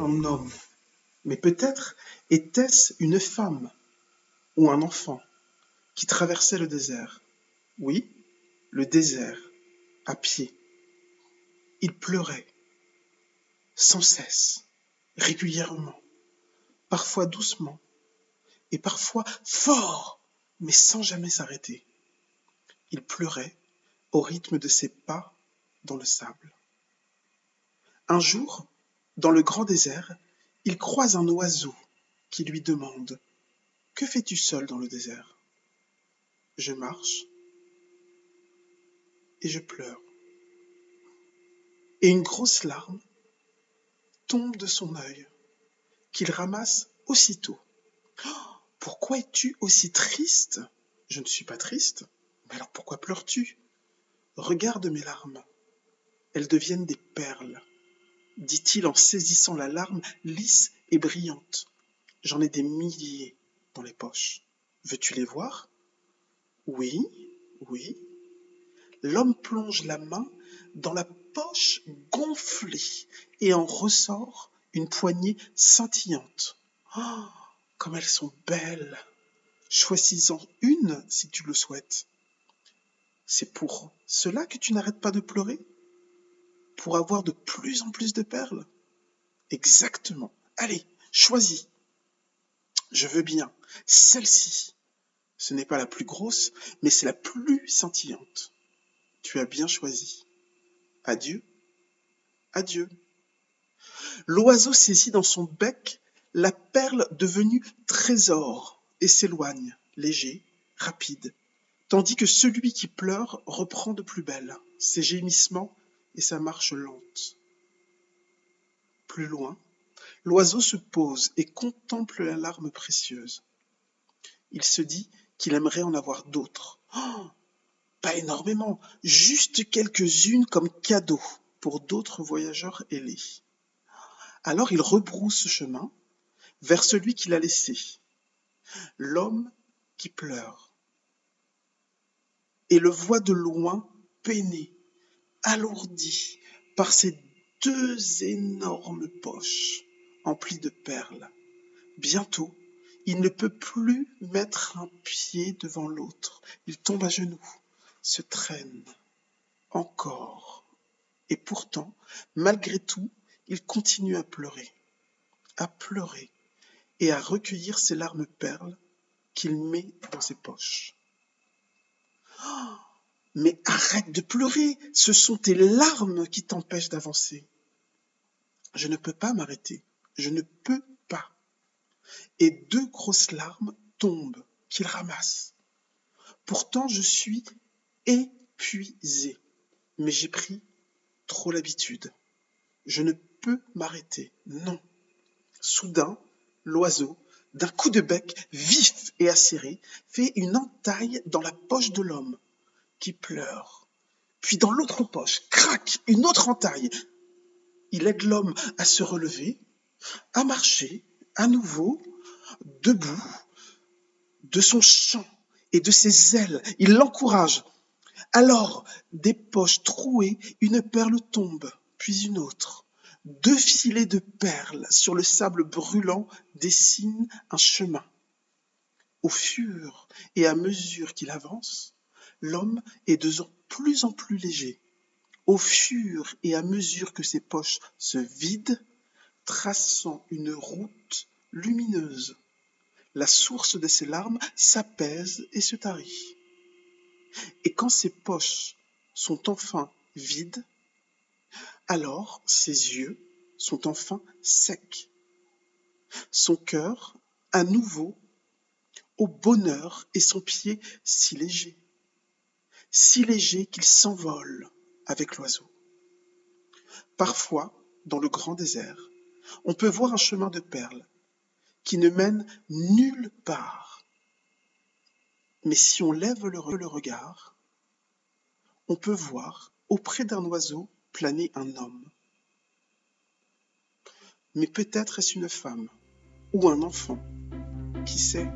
un homme, mais peut-être était-ce une femme ou un enfant qui traversait le désert. Oui, le désert, à pied. Il pleurait, sans cesse, régulièrement, parfois doucement, et parfois fort, mais sans jamais s'arrêter. Il pleurait au rythme de ses pas dans le sable. Un jour, dans le grand désert, il croise un oiseau qui lui demande « Que fais-tu seul dans le désert ?» « Je marche et je pleure. » Et une grosse larme tombe de son œil, qu'il ramasse aussitôt. « Pourquoi es-tu aussi triste ?»« Je ne suis pas triste. »« Mais alors pourquoi pleures-tu ?»« Regarde mes larmes. Elles deviennent des perles, » dit-il en saisissant la larme lisse et brillante. « J'en ai des milliers dans les poches. Veux-tu les voir ?»« Oui, oui. » L'homme plonge la main dans la poche gonflée et en ressort une poignée scintillante. Oh, comme elles sont belles! Choisis-en une si tu le souhaites. C'est pour cela que tu n'arrêtes pas de pleurer? Pour avoir de plus en plus de perles? Exactement. Allez, choisis. Je veux bien. Celle-ci. Ce n'est pas la plus grosse, mais c'est la plus scintillante. Tu as bien choisi. Adieu. Adieu. L'oiseau saisit dans son bec la perle devenue trésor et s'éloigne, léger, rapide, tandis que celui qui pleure reprend de plus belle ses gémissements et sa marche lente. Plus loin, l'oiseau se pose et contemple la larme précieuse. Il se dit qu'il aimerait en avoir d'autres. Oh, pas énormément, juste quelques-unes comme cadeau pour d'autres voyageurs ailés. Alors il rebrousse chemin vers celui qui l'a laissé, l'homme qui pleure, et le voit de loin peiné, alourdi par ses deux énormes poches emplies de perles. Bientôt, il ne peut plus mettre un pied devant l'autre. Il tombe à genoux, se traîne, encore. Et pourtant, malgré tout, il continue à pleurer et à recueillir ses larmes perles qu'il met dans ses poches. Oh, mais arrête de pleurer, ce sont tes larmes qui t'empêchent d'avancer. Je ne peux pas m'arrêter, je ne peux pas. Et deux grosses larmes tombent, qu'il ramasse. Pourtant, je suis épuisé, mais j'ai pris trop l'habitude. Je ne peux m'arrêter, non. Soudain, l'oiseau, d'un coup de bec vif et acéré, fait une entaille dans la poche de l'homme, qui pleure. Puis dans l'autre poche, crac, une autre entaille. Il aide l'homme à se relever, à marcher, à nouveau, debout, de son chant et de ses ailes. Il l'encourage. Alors, des poches trouées, une perle tombe, puis une autre. Deux filets de perles sur le sable brûlant dessinent un chemin. Au fur et à mesure qu'il avance, l'homme est de plus en plus léger. Au fur et à mesure que ses poches se vident, traçant une route lumineuse. La source de ses larmes s'apaise et se tarit. Et quand ses poches sont enfin vides, alors ses yeux sont enfin secs. Son cœur, à nouveau, au bonheur, et son pied si léger qu'il s'envole avec l'oiseau. Parfois, dans le grand désert, on peut voir un chemin de perles qui ne mène nulle part. Mais si on lève le regard, on peut voir auprès d'un oiseau planer un homme. Mais peut-être est-ce une femme ou un enfant, qui sait ?